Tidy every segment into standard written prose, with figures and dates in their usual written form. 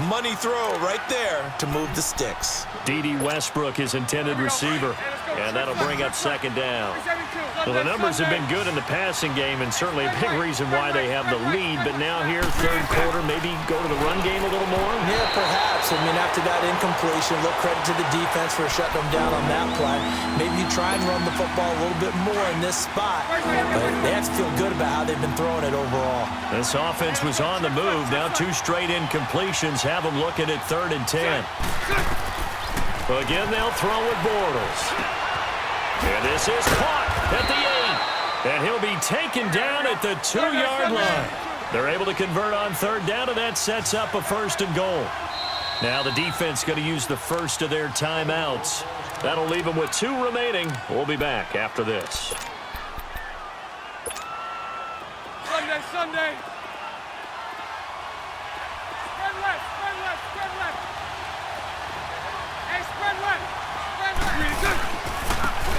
Money throw right there to move the sticks. D.D. Westbrook, his intended receiver. And that'll bring up second down. Well, the numbers have been good in the passing game and certainly a big reason why they have the lead. But now here, third quarter, maybe go to the run game a little more? Yeah, perhaps. I mean, after that incompletion, a little credit to the defense for shutting them down on that play. Maybe you try and run the football a little bit more in this spot. But they have to feel good about how they've been throwing it overall. This offense was on the move. Now 2 straight incompletions have them looking at 3rd and 10. Again, they'll throw with Bortles. And this is caught at the 8. And he'll be taken down at the 2-yard line. They're able to convert on 3rd down, and that sets up a 1st and goal. Now the defense going to use the first of their timeouts. That'll leave them with 2 remaining. We'll be back after this. Sunday. Spread left, spread left, spread left. Hey, spread left, spread left.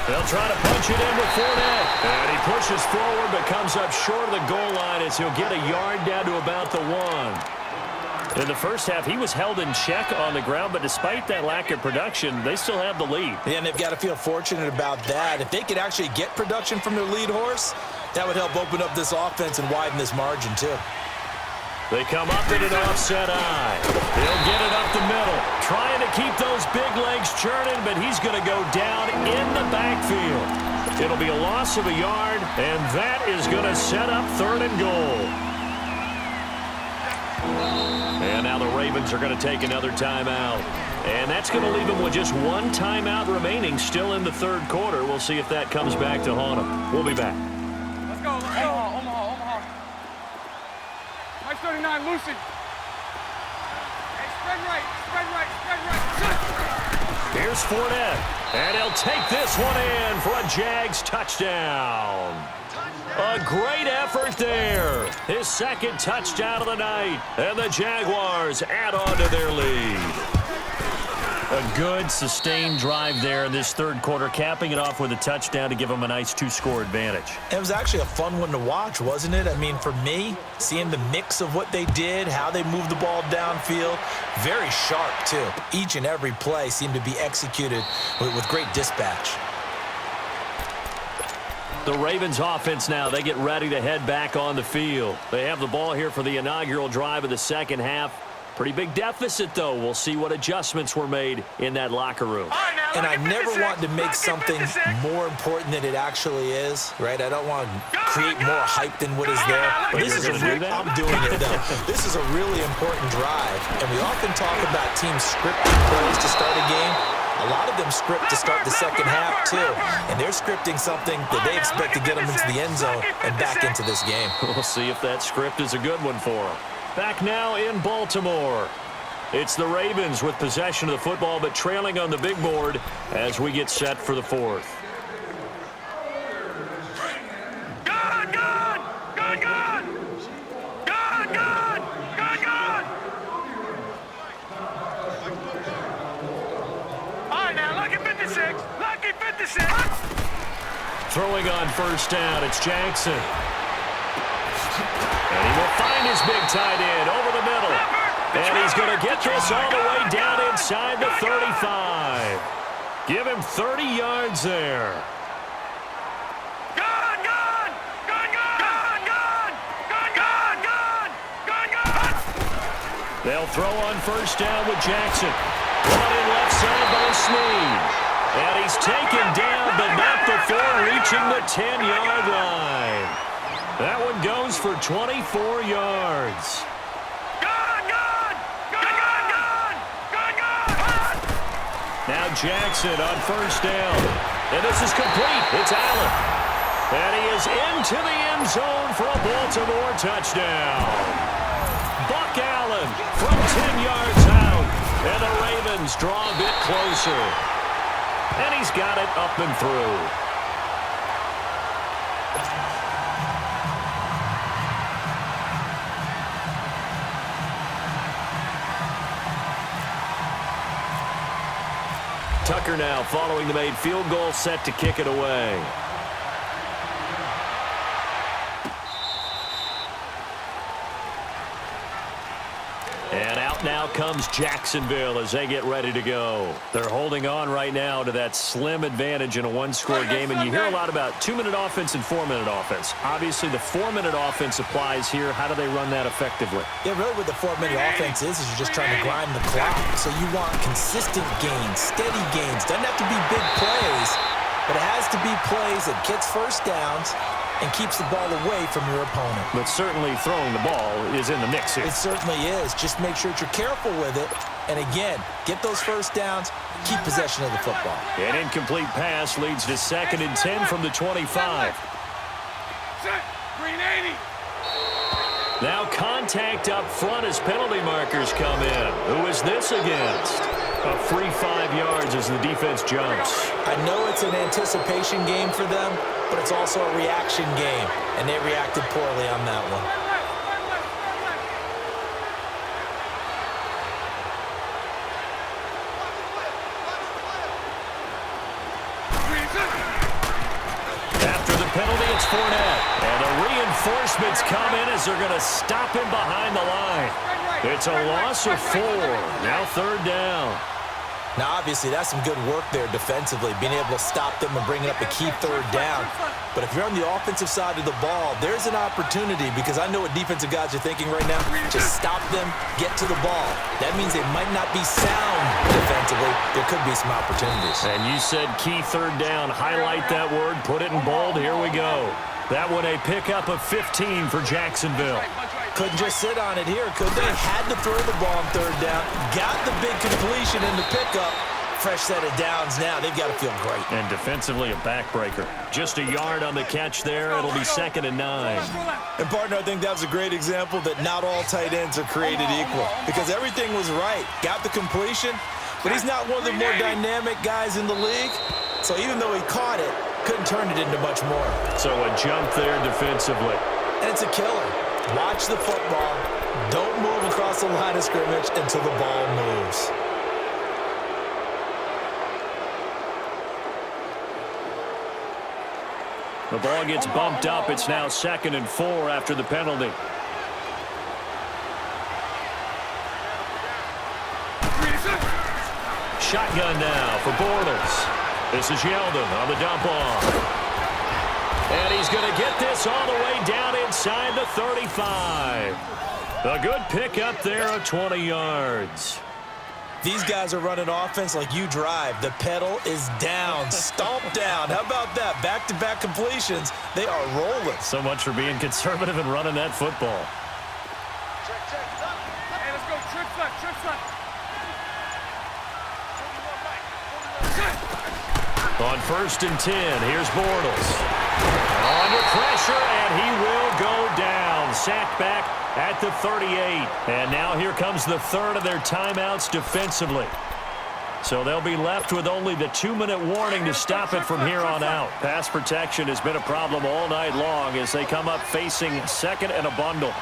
They'll try to punch it in with Fournette. And he pushes forward but comes up short of the goal line as he'll get a yard down to about the 1. In the first half, he was held in check on the ground, but despite that lack of production, they still have the lead. Yeah, and they've got to feel fortunate about that. If they could actually get production from their lead horse, that would help open up this offense and widen this margin, too. They come up in an offset eye. He'll get it up the middle. Trying to keep those big legs churning, but he's going to go down in the backfield. It'll be a loss of a yard, and that is going to set up 3rd and goal. And now the Ravens are going to take another timeout. And that's going to leave them with just 1 timeout remaining still in the 3rd quarter. We'll see if that comes back to haunt them. We'll be back. Let's go. Omaha. Mike 39, Lucy. Hey, spread right. Here's Fournette. And he'll take this one in for a Jags touchdown. A great effort there. His 2nd touchdown of the night. And the Jaguars add on to their lead. A good, sustained drive there in this 3rd quarter, capping it off with a touchdown to give them a nice 2-score advantage. It was actually a fun one to watch, wasn't it? I mean, for me, seeing the mix of what they did, how they moved the ball downfield, very sharp, too. Each and every play seemed to be executed with great dispatch. The Ravens offense now, they get ready to head back on the field. They have the ball here for the inaugural drive of the 2nd half. Pretty big deficit, though. We'll see what adjustments were made in that locker room. And I never want to make something more important than it actually is, right? I don't want to create more hype than what is there. But this is I'm doing it, though. This is a really important drive. And we often talk about teams scripting plays to start a game. A lot of them script to start the 2nd half, too. And they're scripting something that they expect to get them into the end zone and back into this game. We'll see if that script is a good one for them. Back now in Baltimore. It's the Ravens with possession of the football, but trailing on the big board as we get set for the 4th. Throwing on 1st down, it's Jackson. And he will find his big tight end over the middle. And he's going to get this all the way down inside the 35. Give him 30 yards there. They'll throw on 1st down with Jackson. Running left side by Snead. And he's taken down, but not before reaching the 10-yard line. That one goes for 24 yards. Now Jackson on 1st down. And this is complete. It's Allen. And he is into the end zone for a Baltimore touchdown. Buck Allen from 10 yards out. And the Ravens draw a bit closer. And he's got it up and through. Tucker now following the made field goal, set to kick it away. And out now comes Jacksonville as they get ready to go. They're holding on right now to that slim advantage in a one-score game, and you hear a lot about 2-minute offense and 4-minute offense. Obviously, the 4-minute offense applies here. How do they run that effectively? Yeah, really what the 4-minute offense is you're just trying to grind the clock. So you want consistent gains, steady gains. Doesn't have to be big plays, but it has to be plays that gets first downs and keeps the ball away from your opponent. But certainly throwing the ball is in the mix here. It certainly is. Just make sure that you're careful with it. And again, get those first downs, keep possession of the football. An incomplete pass leads to 2nd and 10 from the 25. Green 80. Now contact up front as penalty markers come in. Who is this against? A free 5 yards as the defense jumps. I know it's an anticipation game for them, but it's also a reaction game, and they reacted poorly on that one. After the penalty, it's Fournette. And the reinforcements come in as they're going to stop him behind the line. It's a loss of 4. Now 3rd down. Now, obviously, that's some good work there defensively, being able to stop them and bringing up a key 3rd down. But if you're on the offensive side of the ball, there's an opportunity, because I know what defensive guys are thinking right now. Just stop them, get to the ball. That means they might not be sound defensively. There could be some opportunities. And you said key 3rd down. Highlight that word. Put it in bold. Here we go. That one a pickup of 15 for Jacksonville. Couldn't just sit on it here, could they? Had to throw the ball on 3rd down. Got the big completion in the pickup. Fresh set of downs now. They've got to feel great. And defensively, a backbreaker. Just a yard on the catch there. It'll be 2nd and 9. And, partner, I think that was a great example that not all tight ends are created equal, because everything was right. Got the completion, but he's not one of the more dynamic guys in the league. So even though he caught it, couldn't turn it into much more. So a jump there defensively. And it's a killer. Watch the football. Don't move across the line of scrimmage until the ball moves. The ball gets bumped up. It's now 2nd and 4 after the penalty. Shotgun now for Bortles. This is Yeldon on the dump off. And he's going to get this all the way down inside the 35. A good pickup there of 20 yards. These guys are running offense like you drive. The pedal is down, stomp down. How about that? Back-to-back completions. They are rolling. So much for being conservative and running that football. Hey, let's go. Trick left, trick left. On 1st and 10, here's Bortles. Under pressure, and he will go down. Sacked back at the 38. And now here comes the 3rd of their timeouts defensively. So they'll be left with only the 2-minute warning to stop it from here on out. Pass protection has been a problem all night long as they come up facing 2nd and a bundle.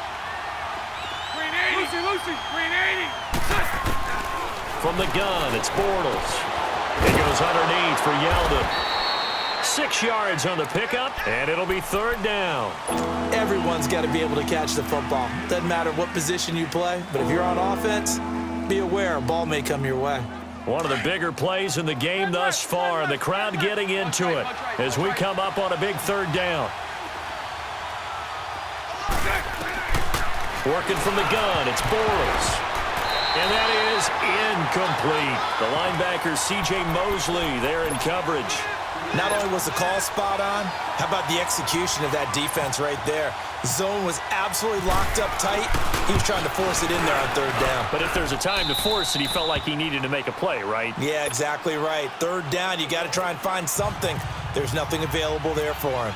Green 80. Lucy, green 80. From the gun, it's Bortles. He goes underneath for Yeldon. 6 yards on the pickup, and it'll be 3rd down. Everyone's got to be able to catch the football. Doesn't matter what position you play, but if you're on offense, be aware a ball may come your way. One of the bigger plays in the game thus far, and the crowd getting into it as we come up on a big 3rd down. Working from the gun, it's Bortles. And that is incomplete. The linebacker, C.J. Mosley, there in coverage. Not only was the call spot on, how about the execution of that defense right there? Zone was absolutely locked up tight. He was trying to force it in there on 3rd down. But if there's a time to force it, he felt like he needed to make a play, right? Yeah, exactly right. 3rd down, you got to try and find something. There's nothing available there for him.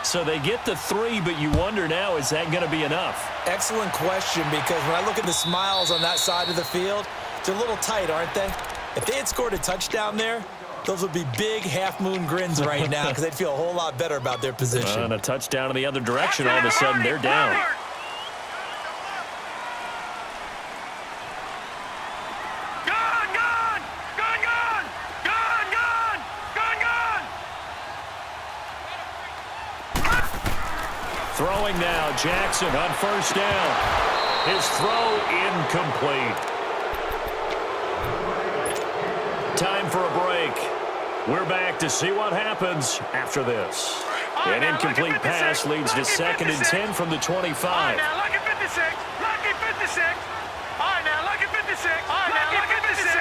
So they get the 3, but you wonder now, is that going to be enough? Excellent question, because when I look at the smiles on that side of the field, they're a little tight, aren't they? If they had scored a touchdown there, those would be big half-moon grins right now because they'd feel a whole lot better about their position. And a touchdown in the other direction, all of a sudden they're down. Gun, gun! Gun, gun! Gun, gun! Gun, gun! Throwing now, Jackson on 1st down. His throw incomplete. time for a break. We're back to see what happens after this. An incomplete pass leads to 2nd and 10 from the 25. All right, now look at 56. Look at 56. All right, now look at 56. All right, now look at 56.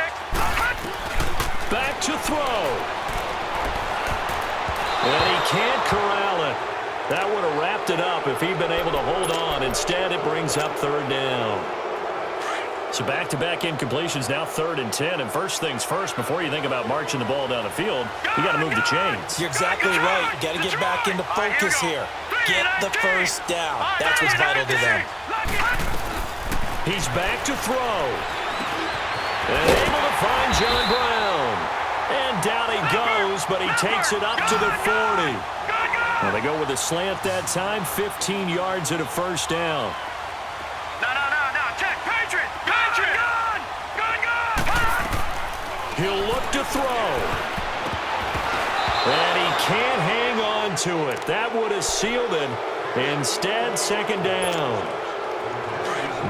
Back to throw. And he can't corral it. That would have wrapped it up if he'd been able to hold on. Instead, it brings up 3rd down. So back-to-back incompletions, now 3rd and 10. And first things first, before you think about marching the ball down the field, you got to move the chains. You're exactly right. You got to get back into focus here. Get the first down. That's what's vital to them. He's back to throw. And able to find John Brown. And down he goes, but he takes it up to the 40. Well, they go with a slant that time, 15 yards and a first down. He'll look to throw. And he can't hang on to it. That would have sealed it. Instead, 2nd down.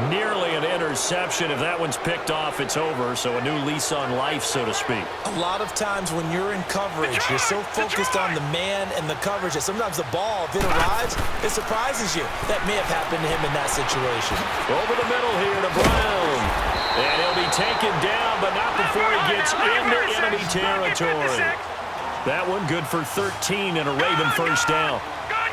Nearly an interception. If that one's picked off, it's over. So a new lease on life, so to speak. A lot of times when you're in coverage, you're so focused on the man and the coverage that sometimes the ball, if it arrives, it surprises you. That may have happened to him in that situation. Over the middle here to Brown. And he'll be taken down, but not before he gets into enemy territory. That one good for 13 and a Raven first down.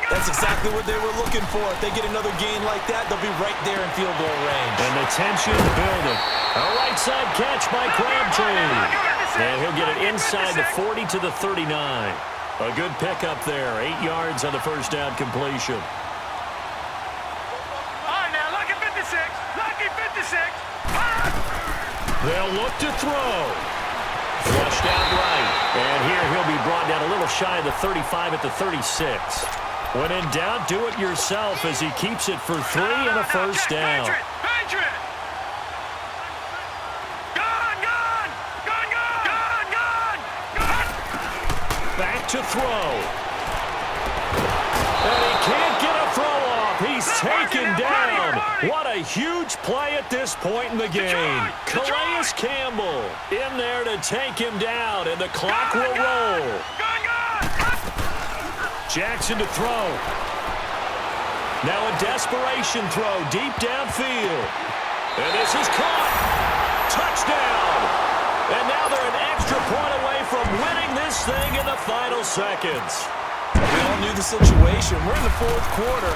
That's exactly what they were looking for. If they get another gain like that, they'll be right there in field goal range. And the tension's building. A right side catch by Crabtree. And he'll get it inside the 40 to the 39. A good pickup there. 8 yards on the first down completion. All right, now look at 56. Look at 56. They'll look to throw. Flushed out right. And here he'll be brought down a little shy of the 35 at the 36. When in doubt, do it yourself as he keeps it for 3 and a first down. Patriot! Gone! Back to throw. And he can't get a throw off. He's taken down. What a huge play at this point in the game. Calais Campbell in there to take him down, and the clock will roll. Jackson to throw. Now a desperation throw deep downfield. And this is caught. Touchdown. And now they're an extra point away from winning this thing in the final seconds. We all knew the situation. We're in the 4th quarter.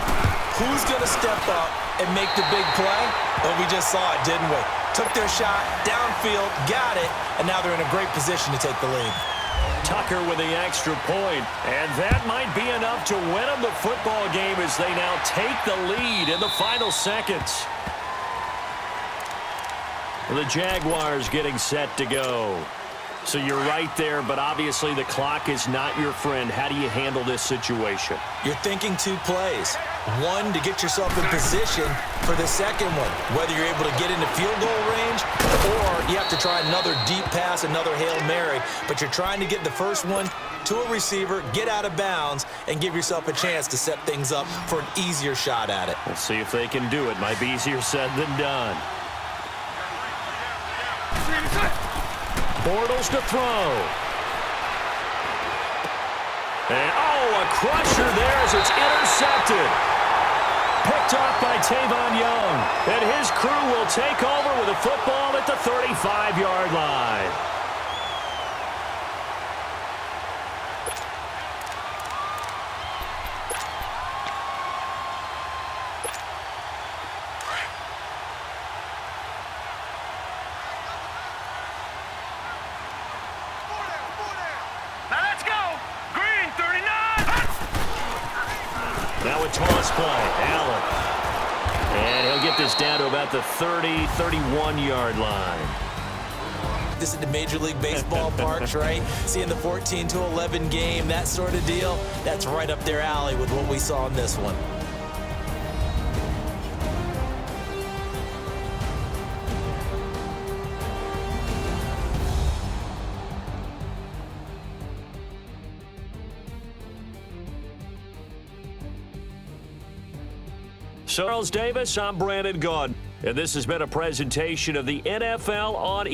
Who's going to step up and make the big play? Well, we just saw it, didn't we? Took their shot, downfield, got it, and now they're in a great position to take the lead. Tucker with the extra point, and that might be enough to win them the football game as they now take the lead in the final seconds. The Jaguars getting set to go. So you're right there, but obviously the clock is not your friend. How do you handle this situation? You're thinking 2 plays. One, to get yourself in position for the second one, whether you're able to get into field goal range or you have to try another deep pass, another Hail Mary, but you're trying to get the first one to a receiver, get out of bounds, and give yourself a chance to set things up for an easier shot at it. We'll see if they can do it. Might be easier said than done. Bortles to throw. And, a crusher there as it's intercepted. Picked off by Tavon Young. And his crew will take over with a football at the 35-yard line. Now a toss play. Allen. And he'll get this down to about the 30, 31-yard line. This is the Major League Baseball parks, right? Seeing the 14-11 game, that sort of deal, that's right up their alley with what we saw in this one. Charles Davis, I'm Brandon Gaudin, and this has been a presentation of the NFL on